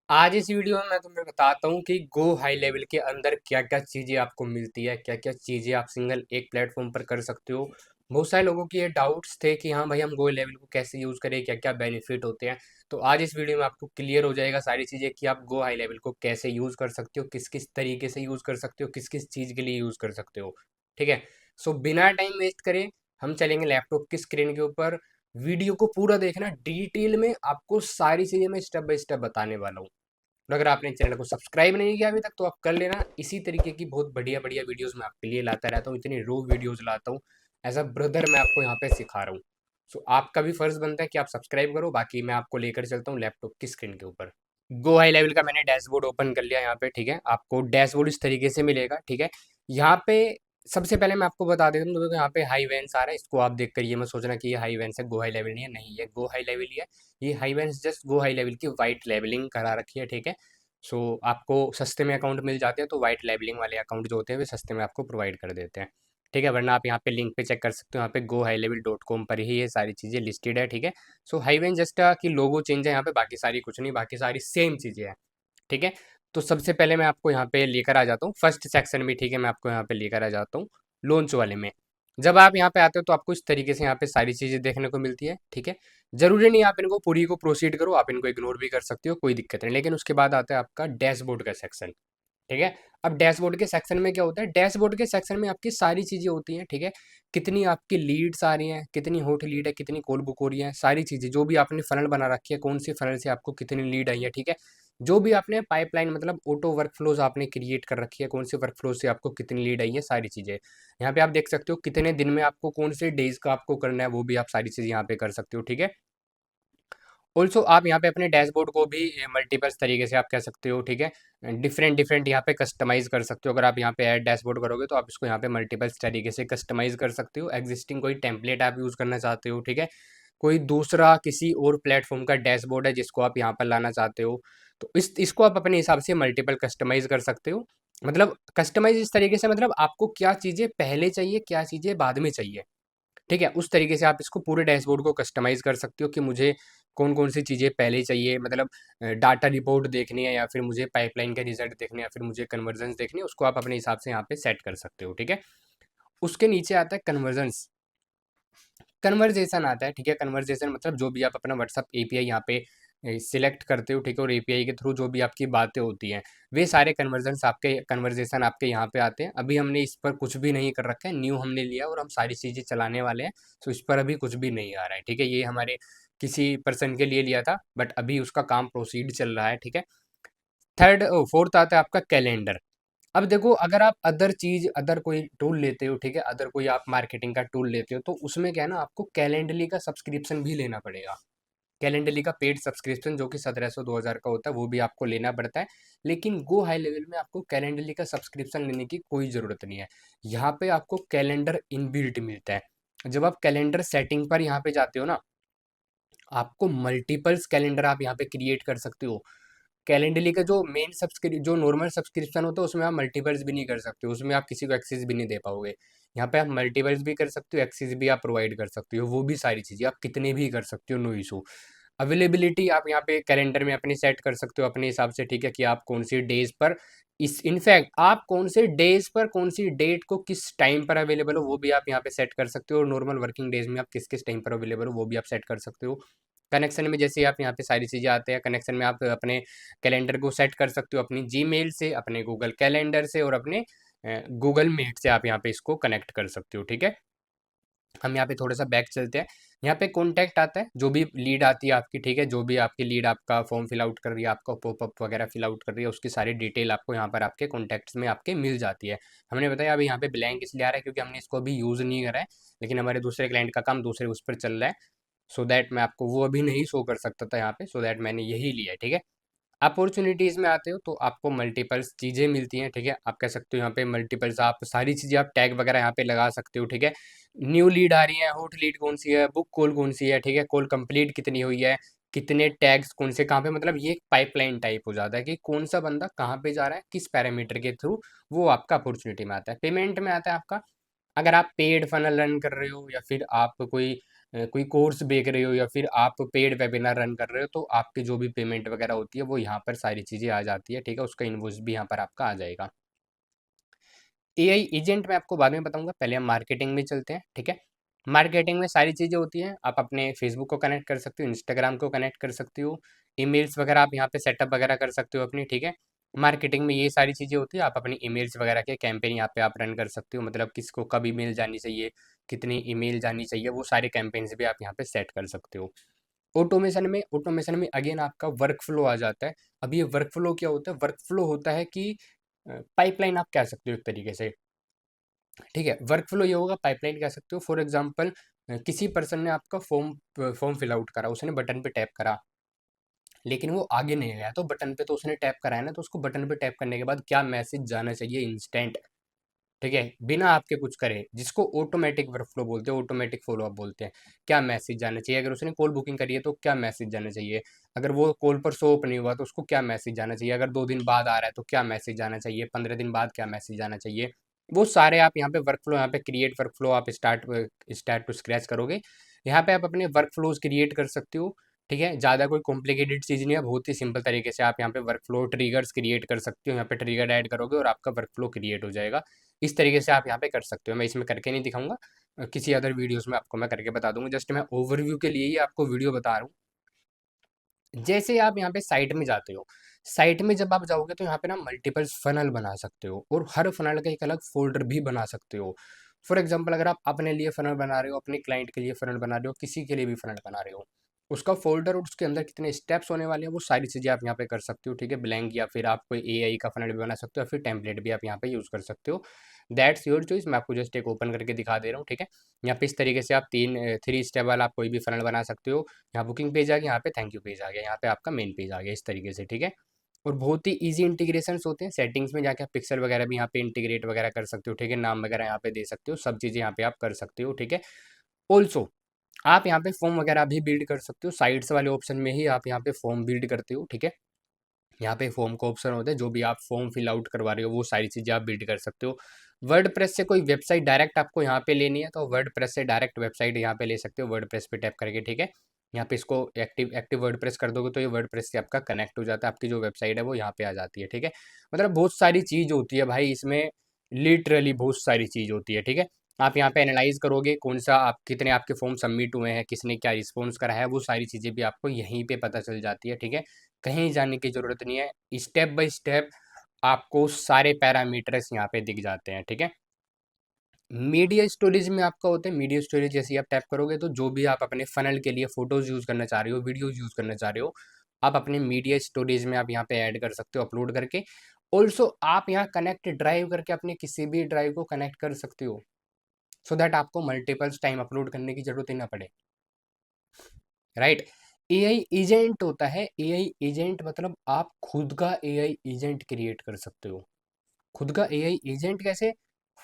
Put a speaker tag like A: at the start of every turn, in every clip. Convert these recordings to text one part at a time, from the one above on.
A: आज इस वीडियो में मैं तुम्हें बताता हूँ कि गो हाई लेवल के अंदर क्या क्या चीज़ें आपको मिलती है, क्या क्या चीज़ें आप सिंगल एक प्लेटफॉर्म पर कर सकते हो। बहुत सारे लोगों की ये डाउट्स थे कि हाँ भाई हम गो लेवल को कैसे यूज़ करें, क्या क्या बेनिफिट होते हैं। तो आज इस वीडियो में आपको क्लियर हो जाएगा सारी चीज़ें कि आप गो हाई लेवल को कैसे यूज़ कर सकते हो, किस किस तरीके से यूज़ कर सकते हो, किस किस चीज़ के लिए यूज़ कर सकते हो। ठीक है। सो बिना टाइम वेस्ट करे हम चलेंगे लैपटॉप की स्क्रीन के ऊपर। वीडियो को पूरा देखना डिटेल में, आपको सारी चीज़ें मैं स्टेप बाय स्टेप बताने वाला हूँ। और अगर आपने चैनल को सब्सक्राइब नहीं किया अभी तक तो आप कर लेना। इसी तरीके की बहुत बढ़िया बढ़िया वीडियोस मैं आपके लिए लाता रहता हूँ, इतनी रो वीडियोस लाता हूँ। एज अ ब्रदर मैं आपको यहाँ पे सिखा रहा हूँ। सो आपका भी फर्ज बनता है कि आप सब्सक्राइब करो। बाकी मैं आपको लेकर चलता हूँ लैपटॉप की स्क्रीन के ऊपर। गो हाई लेवल का मैंने डैशबोर्ड ओपन कर लिया यहाँ पे। ठीक है, आपको डैशबोर्ड इस तरीके से मिलेगा। ठीक है, यहाँ पे सबसे पहले मैं आपको बता देता हूँ, तो यहाँ पे हाई वेंस आ रहा है। इसको आप देखकर ये मत सोचना कि ये हाई वेंस है, गो हाई लेवल नहीं है। नहीं, ये गो हाई लेवल ही है। ये हाई वेंस जस्ट गो हाई लेवल की वाइट लेवलिंग करा रखी है। ठीक है। सो आपको सस्ते में अकाउंट मिल जाते हैं, तो वाइट लेबलिंग वाले अकाउंट जो होते हैं वे सस्ते में आपको प्रोवाइड कर देते हैं। ठीक है, वरना आप यहाँ पे लिंक पे चेक कर सकते हो। यहाँ पे गो हाई लेवल डॉट कॉम पर ही ये सारी चीज़ें लिस्टेड है। ठीक है। सो हाईवेन जस्ट की लोगो चेंज है यहाँ पे, बाकी सारी कुछ नहीं, बाकी सारी सेम चीज़ें हैं। ठीक है। तो सबसे पहले मैं आपको यहाँ पे लेकर आ जाता हूँ फर्स्ट सेक्शन में। ठीक है, मैं आपको यहाँ पे लेकर आ जाता हूँ लॉन्च वाले में। जब आप यहाँ पे आते हो तो आपको इस तरीके से यहाँ पे सारी चीज़ें देखने को मिलती है। ठीक है, जरूरी नहीं आप इनको पूरी को प्रोसीड करो, आप इनको इग्नोर भी कर सकते हो, कोई दिक्कत नहीं। लेकिन उसके बाद आता है आपका डैशबोर्ड का सेक्शन। ठीक है, अब डैशबोर्ड के सेक्शन में क्या होता है, डैशबोर्ड के सेक्शन में आपकी सारी चीज़ें होती हैं। ठीक है, कितनी आपकी लीड्स आ रही हैं, कितनी हॉट लीड है, कितनी कॉल बुक हो रही है, सारी चीज़ें जो भी आपने फनल बना रखी है, कौन सी फनल से आपको कितनी लीड आई है। ठीक है, जो भी आपने पाइपलाइन मतलब ऑटो वर्कफ्लोज आपने क्रिएट कर रखी है, कौन से वर्कफ्लो से आपको कितनी लीड आई है, सारी चीज़ें यहाँ पे आप देख सकते हो। कितने दिन में आपको कौन से डेज का आपको करना है, वो भी आप सारी चीज़ें यहाँ पे कर सकते हो। ठीक है, ऑल्सो आप यहाँ पे अपने डैशबोर्ड को भी मल्टीपल्स तरीके से आप कह सकते हो। ठीक है, डिफरेंट डिफरेंट यहाँ पे कस्टमाइज़ कर सकते हो। अगर आप यहाँ पे ऐड डैशबोर्ड करोगे तो आप इसको यहाँ पे मल्टीपल्स तरीके से कस्टमाइज़ कर सकते हो। एग्जिस्टिंग कोई टेम्पलेट आप यूज़ करना चाहते हो, ठीक है, कोई दूसरा किसी और प्लेटफॉर्म का डैशबोर्ड है जिसको आप यहाँ पर लाना चाहते हो, तो इसको आप अपने हिसाब से मल्टीपल कस्टमाइज़ कर सकते हो। मतलब कस्टमाइज़ इस तरीके से, मतलब आपको क्या चीज़ें पहले चाहिए, क्या चीज़ें बाद में चाहिए। ठीक है, उस तरीके से आप इसको पूरे डैशबोर्ड को कस्टमाइज़ कर सकते हो कि मुझे कौन-कौन सी चीज़ें पहले चाहिए, मतलब डाटा रिपोर्ट देखनी है, या फिर मुझे पाइपलाइन के रिज़ल्ट देखने हैं, या फिर मुझे कन्वर्जन्स देखनी है, उसको आप अपने हिसाब से यहाँ पे सेट कर सकते हो। ठीक है? उसके नीचे आता है कन्वर्जन्स। कन्वर्जेशन आता है। ठीक है, कन्वर्जेशन मतलब जो भी आप अपना व्हाट्सएप एपीआई यहाँ पे सिलेक्ट करते हो। ठीक है, और एपीआई के थ्रू जो भी आपकी बातें होती हैं, वे सारे कन्वर्जन्स आपके कन्वर्जेशन आपके यहाँ पे आते हैं। अभी हमने इस पर कुछ भी नहीं कर रखा है, न्यू हमने लिया और हम सारी चीज़ें चलाने वाले हैं। तो इस पर अभी कुछ भी नहीं आ रहा है। ठीक है, ये हमारे किसी पर्सन के लिए लिया था, बट अभी उसका काम प्रोसीड चल रहा है। ठीक है, थर्ड फोर्थ आता है आपका कैलेंडर। अब देखो, अगर आप अदर चीज़ अदर कोई टूल लेते हो, ठीक है, अदर कोई आप मार्केटिंग का टूल लेते हो, तो उसमें क्या है ना, आपको कैलेंडली का सब्सक्रिप्शन भी लेना पड़ेगा। कैलेंडली का पेड सब्सक्रिप्शन जो कि 1700-2000 का होता है, वो भी आपको लेना पड़ता है। लेकिन गो हाई लेवल में आपको कैलेंडली का सब्सक्रिप्शन लेने की कोई ज़रूरत नहीं है। यहाँ पे आपको कैलेंडर इनबिल्ट मिलता है। जब आप कैलेंडर सेटिंग पर यहाँ पे जाते हो ना, आपको मल्टीपल्स कैलेंडर आप यहाँ पे क्रिएट कर सकते हो। कैलेंडली का जो मेन सब्सक्रि जो नॉर्मल सब्सक्रिप्शन होता है उसमें आप मल्टीपल्स भी नहीं कर सकते हो, उसमें आप किसी को एक्सेस भी नहीं दे पाओगे। यहाँ पे आप मल्टीपल्स भी कर सकते हो, एक्सेस भी आप प्रोवाइड कर सकते हो, वो भी सारी चीज़ें आप कितने भी कर सकते हो, नो इशू। अवेलेबिलिटी आप यहाँ पे कैलेंडर में अपनी सेट कर सकते हो अपने हिसाब से। ठीक है, कि आप कौन सी डेज पर इस इनफैक्ट आप कौन से डेज पर कौन सी डेट को किस टाइम पर अवेलेबल हो, वो भी आप यहाँ पे सेट कर सकते हो। और नॉर्मल वर्किंग डेज में आप किस किस टाइम पर अवेलेबल हो, वो भी आप सेट कर सकते हो। कनेक्शन में जैसे आप यहाँ पे सारी चीज़ें आते हैं, कनेक्शन में आप अपने कैलेंडर को सेट कर सकते हो अपनी जीमेल से, अपने गूगल कैलेंडर से, और अपने गूगल मीट से आप यहाँ पे इसको कनेक्ट कर सकते हो। ठीक है, हम यहाँ पे थोड़ा सा बैक चलते हैं। यहाँ पे कॉन्टैक्ट आता है, जो भी लीड आती है आपकी। ठीक है, जो भी आपकी लीड आपका फॉर्म फिल आउट कर रही है, आपका पॉपअप वगैरह फिल आउट कर रही है, उसकी सारी डिटेल आपको यहाँ पर आपके कॉन्टैक्ट्स में आपके मिल जाती है। हमने बताया अभी यहाँ पे ब्लैंक इसलिए आ रहा है क्योंकि हमने इसको अभी यूज़ नहीं करा है, लेकिन हमारे दूसरे क्लाइंट का काम दूसरे उस पर चल रहा है। सो दैट मैं आपको वो अभी नहीं शो कर सकता था यहाँ पे, सो दैट मैंने यही लिया है। ठीक है, अपॉर्चुनिटीज़ में आते हो तो आपको मल्टीपल्स चीज़ें मिलती हैं। ठीक है, आप कह सकते हो यहाँ पे मल्टीपल्स आप सारी चीज़ें आप टैग वगैरह यहाँ पे लगा सकते हो। ठीक है, न्यू लीड आ रही है, हॉट लीड कौन सी है, बुक कॉल कौन सी है, ठीक है, कॉल कंप्लीट कितनी हुई है, कितने टैग्स कौन से कहाँ पे, मतलब ये एक पाइपलाइन टाइप हो जाता है कि कौन सा बंदा कहाँ पे जा रहा है, किस पैरामीटर के थ्रू, वो आपका अपॉर्चुनिटी में आता है। पेमेंट में आता है आपका, अगर आप पेड फनल रन कर रहे हो, या फिर आप कोई कोई कोर्स बेच रहे हो या फिर आप पेड वेबिनार रन कर रहे हो, तो आपकी जो भी पेमेंट वगैरह होती है वो यहाँ पर सारी चीज़ें आ जाती है, ठीक है, उसका इन्वॉइस भी यहाँ पर आपका आ जाएगा। एआई एजेंट मैं आपको बाद में बताऊंगा, पहले हम मार्केटिंग में चलते हैं, ठीक है। मार्केटिंग में सारी चीज़ें होती हैं, आप अपने फेसबुक को कनेक्ट कर सकते हो, इंस्टाग्राम को कनेक्ट कर सकते हो, ईमेल्स वगैरह आप यहाँ पे सेटअप वगैरह कर सकते हो अपनी, ठीक है। मार्केटिंग में ये सारी चीज़ें होती है, आप अपनी ईमेल्स वगैरह के कैंपेन यहाँ पे आप रन कर सकते हो, मतलब किसको कब ईमेल जानी चाहिए, कितनी ईमेल जानी चाहिए, वो सारे कैंपेन्स भी आप यहाँ पे सेट कर सकते हो। ऑटोमेशन में अगेन आपका वर्क फ्लो आ जाता है। अब ये वर्क फ्लो क्या होता है? वर्क फ्लो होता है कि पाइपलाइन आप कह सकते हो एक तरीके से, ठीक है। वर्क फ्लो ये होगा, पाइपलाइन कह सकते हो। फॉर एग्जांपल किसी पर्सन ने आपका फॉर्म फॉर्म फिल आउट करा, उसने बटन पे टैप करा, लेकिन वो आगे नहीं गया, तो बटन पे तो उसने टैप करा है ना, तो उसको बटन पे टैप करने के बाद क्या मैसेज जाना चाहिए इंस्टेंट, ठीक है, बिना आपके कुछ करे, जिसको ऑटोमेटिक वर्कफ्लो बोलते हैं, ऑटोमेटिक फॉलोअप बोलते हैं। क्या मैसेज जाना चाहिए? अगर उसने कॉल बुकिंग करी है तो क्या मैसेज जाना चाहिए? अगर वो कॉल पर शो अप नहीं हुआ तो उसको क्या मैसेज जाना चाहिए? अगर 2 दिन बाद आ रहा है तो क्या मैसेज जाना चाहिए? 15 दिन बाद क्या मैसेज जाना चाहिए? वो सारे आप यहाँ पे वर्कफ्लो, यहाँ पे क्रिएट वर्कफ्लो आप स्टार्ट टू स्क्रैच करोगे। यहाँ पे आप अपने वर्कफ्लोज क्रिएट कर सकते हो, ठीक है। ज़्यादा कोई कॉम्प्लिकेटेड चीज़ नहीं है, बहुत ही सिंपल तरीके से आप यहाँ पे वर्कफ्लो ट्रिगर्स क्रिएट कर सकते हो। यहाँ पे ट्रिगर ऐड करोगे और आपका वर्कफ्लो क्रिएट हो जाएगा। इस तरीके से आप यहाँ पे कर सकते हो। मैं इसमें करके नहीं दिखाऊंगा, किसी अदर वीडियोस में आपको मैं करके बता दूंगा। जस्ट मैं ओवरव्यू के लिए ही आपको वीडियो बता रहा हूँ। जैसे आप यहाँ पे साइट में जाते हो, साइट में जब आप जाओगे तो यहाँ पे ना मल्टीपल फनल बना सकते हो, और हर फनल का एक अलग फोल्डर भी बना सकते हो। फॉर एग्जांपल अगर आप अपने लिए फनल बना रहे हो, अपने क्लाइंट के लिए फनल बना रहे हो, किसी के लिए भी फनल बना रहे हो, उसका फोल्डर और उसके अंदर कितने स्टेप्स होने वाले हैं, वो सारी चीज़ें आप यहाँ पे कर सकते हो, ठीक है। ब्लैंक, या फिर आप कोई एआई का फनल भी बना सकते हो, या फिर टेम्पलेट भी आप यहाँ पे यूज़ कर सकते हो। That's your choice. मैं आपको जस्ट एक ओपन करके दिखा दे रहा हूँ, ठीक है। यहाँ पे इस तरीके से आप 3 स्टेप वाला आप कोई भी फनल बना सकते हो। यहाँ बुकिंग पेज आ गया, यहाँ पे थैंक यू पेज आ गया, यहाँ पे आपका मेन पेज आ गया, इस तरीके से, ठीक है। और बहुत ही इजी इंटीग्रेशंस होते हैं। सेटिंग्स में जाके आप पिक्सल वगैरह भी यहाँ पे इंटीग्रेट वगैरह कर सकते हो, ठीक है। नाम वगैरह यहाँ पे दे सकते हो, सब चीज़ें यहाँ पे आप कर सकते हो, ठीक है। ऑल्सो आप यहाँ पे फॉर्म वगैरह भी बिल्ड कर सकते हो, साइड्स वाले ऑप्शन में ही आप यहाँ पे फॉर्म बिल्ड करते हो, ठीक है। यहाँ पे फॉर्म का ऑप्शन होता है, जो भी आप फॉर्म फिल आउट करवा रहे हो वो सारी चीज़ें आप बिल्ड कर सकते हो। वर्डप्रेस से कोई वेबसाइट डायरेक्ट आपको यहाँ पे लेनी है तो वर्डप्रेस से डायरेक्ट वेबसाइट यहाँ पे ले सकते हो, वर्डप्रेस पे टैप करके, ठीक है। यहाँ पे इसको एक्टिव एक्टिव वर्डप्रेस कर दोगे तो ये वर्डप्रेस से आपका कनेक्ट हो जाता है, आपकी जो वेबसाइट है वो यहाँ पे आ जाती है, ठीक है। मतलब बहुत सारी चीज़ होती है भाई इसमें, लिटरली बहुत सारी चीज़ होती है, ठीक है। आप यहाँ पे एनालाइज करोगे कौन सा आप, कितने आपके फॉर्म सबमिट हुए हैं, किसने क्या रिस्पॉन्स करा है, वो सारी चीज़ें भी आपको यहीं पे पता चल जाती है, ठीक है। कहीं जाने की ज़रूरत नहीं है, स्टेप बाय स्टेप आपको सारे पैरामीटर्स यहाँ पे दिख जाते हैं, ठीक है। मीडिया स्टोरेज में आपका होता है, मीडिया स्टोरेज जैसे ही आप टैप करोगे तो जो भी आप अपने फनल के लिए फोटोज यूज़ करना चाह रहे हो, वीडियोज यूज़ करना चाह रहे हो, आप अपने मीडिया स्टोरेज में आप यहाँ पे ऐड कर सकते हो, अपलोड करके। ऑल्सो आप यहाँ कनेक्ट ड्राइव करके अपने किसी भी ड्राइव को कनेक्ट कर सकते हो, सो दैट आपको मल्टीपल्स टाइम अपलोड करने की जरूरत ही ना पड़े, राइट। एआई एजेंट होता है, एआई एजेंट मतलब आप खुद का एआई एजेंट क्रिएट कर सकते हो। खुद का एआई एजेंट कैसे?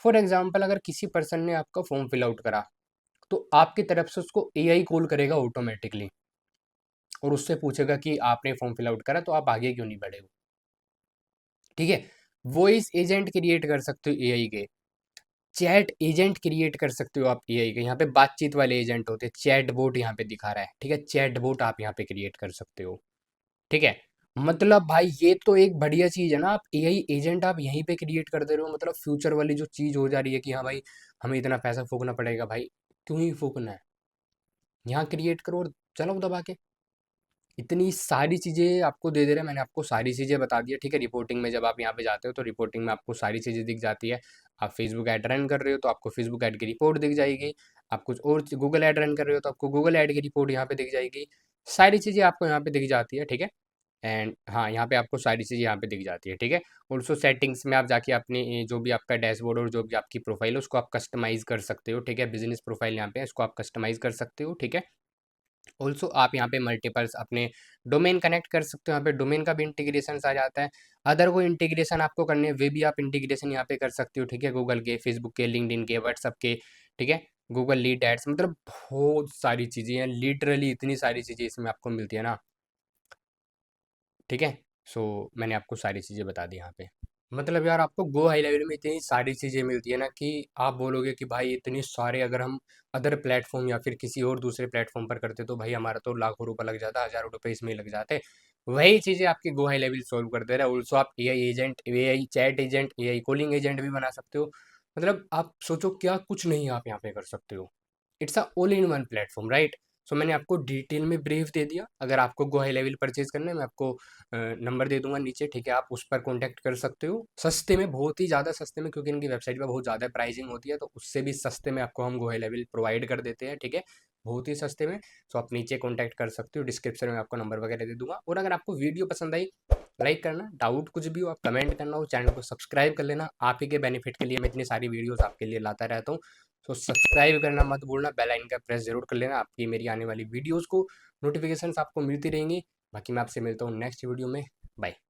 A: फॉर एग्जांपल अगर किसी पर्सन ने आपका फॉर्म फिल आउट करा, तो आपकी तरफ से उसको एआई कॉल करेगा ऑटोमेटिकली, और उससे पूछेगा कि आपने फॉर्म फिल आउट करा तो आप आगे क्यों नहीं बढ़े हो, ठीक है। वॉइस एजेंट क्रिएट कर सकते हो एआई के, चैट एजेंट क्रिएट कर सकते हो आप एआई के। यहाँ पे बातचीत वाले एजेंट होते हैं, चैट बोट यहाँ पे दिखा रहा है, ठीक है, चैट बोट आप यहाँ पे क्रिएट कर सकते हो, ठीक है। मतलब भाई ये तो एक बढ़िया चीज है ना, आप एआई एजेंट आप यहीं पे क्रिएट कर दे रहे हो, मतलब फ्यूचर वाली जो चीज हो जा रही है कि हाँ भाई हमें इतना पैसा फूकना पड़ेगा, भाई क्यों ही फूकना है, यहाँ क्रिएट करो और चलो दबा के। इतनी सारी चीज़ें आपको दे दे रहे हैं, मैंने आपको सारी चीज़ें बता दी है, ठीक है। रिपोर्टिंग में जब आप यहाँ पे जाते हो तो रिपोर्टिंग में आपको सारी चीज़ें दिख जाती है। आप फेसबुक ऐड रन कर रहे हो तो आपको फेसबुक ऐड की रिपोर्ट दिख जाएगी। आप कुछ और गूगल ऐड रन कर रहे हो तो आपको गूगल ऐड की रिपोर्ट यहाँ पे दिख जाएगी। सारी चीज़ें आपको यहाँ पे दिख जाती है, ठीक है। एंड हाँ, यहाँ पे आपको सारी चीज़ें यहाँ पे दिख जाती है, ठीक है। ऑल्सो सेटिंग्स में आप जाके अपने जो भी आपका डैशबोर्ड और जो भी आपकी प्रोफाइल है उसको आप कस्टमाइज़ कर सकते हो, ठीक है। बिजनेस प्रोफाइल यहाँ पे है, इसको आप कस्टमाइज़ कर सकते हो, ठीक है। ऑल्सो आप यहाँ पे मल्टीपल्स अपने डोमेन कनेक्ट कर सकते हो, यहाँ पे डोमेन का भी इंटीग्रेशन आ जाता है। अदर कोई इंटीग्रेशन आपको करने हैं वे भी आप इंटीग्रेशन यहाँ पे कर सकते हो, ठीक है। गूगल के, फेसबुक के, लिंक्डइन के, व्हाट्सअप के, ठीक है। गूगल लीड एड्स, मतलब बहुत सारी चीज़ें हैं, लिटरली इतनी सारी चीज़ें इसमें आपको मिलती है ना, ठीक है। सो मैंने आपको सारी चीज़ें बता दी यहाँ पे। मतलब यार आपको गो हाई लेवल में इतनी सारी चीज़ें मिलती है ना कि आप बोलोगे कि भाई इतनी सारे अगर हम अदर प्लेटफॉर्म या फिर किसी और दूसरे प्लेटफॉर्म पर करते तो भाई हमारा तो लाखों रुपए लग जाता, हज़ारों रुपए इसमें ही लग जाते। वही चीज़ें आपकी गो हाई लेवल सॉल्व कर दे रहा है। ऑल्सो आप AI agent, AI chat agent, AI calling agent भी बना सकते हो। मतलब आप सोचो क्या कुछ नहीं आप यहाँ पे कर सकते हो। It's a all in one platform, right? So मैंने आपको डिटेल में ब्रीफ दे दिया। अगर आपको गो हाई लेवल परचेज करना है, मैं आपको नंबर दे दूंगा नीचे, ठीक है? आप उस पर कांटेक्ट कर सकते हो सस्ते में, बहुत ही ज़्यादा सस्ते में, क्योंकि इनकी वेबसाइट पे बहुत ज़्यादा प्राइसिंग होती है, तो उससे भी सस्ते में आपको हम गो हाई लेवल प्रोवाइड कर देते हैं, ठीक है? बहुत ही सस्ते में। सो आप नीचे कांटेक्ट कर सकते हो, डिस्क्रिप्शन में आपको नंबर वगैरह दे दूंगा। और अगर आपको वीडियो पसंद आई, लाइक करना, डाउट कुछ भी हो आप कमेंट करना, और चैनल को सब्सक्राइब कर लेना। आप ही के बेनिफिट के लिए मैं इतनी सारी वीडियोस आपके लिए लाता रहता हूँ। तो सब्सक्राइब करना मत भूलना, बेल आइकन का प्रेस जरूर कर लेना, आपकी मेरी आने वाली वीडियोस को नोटिफिकेशंस आपको मिलती रहेंगी। बाकी मैं आपसे मिलता हूँ नेक्स्ट वीडियो में। बाय।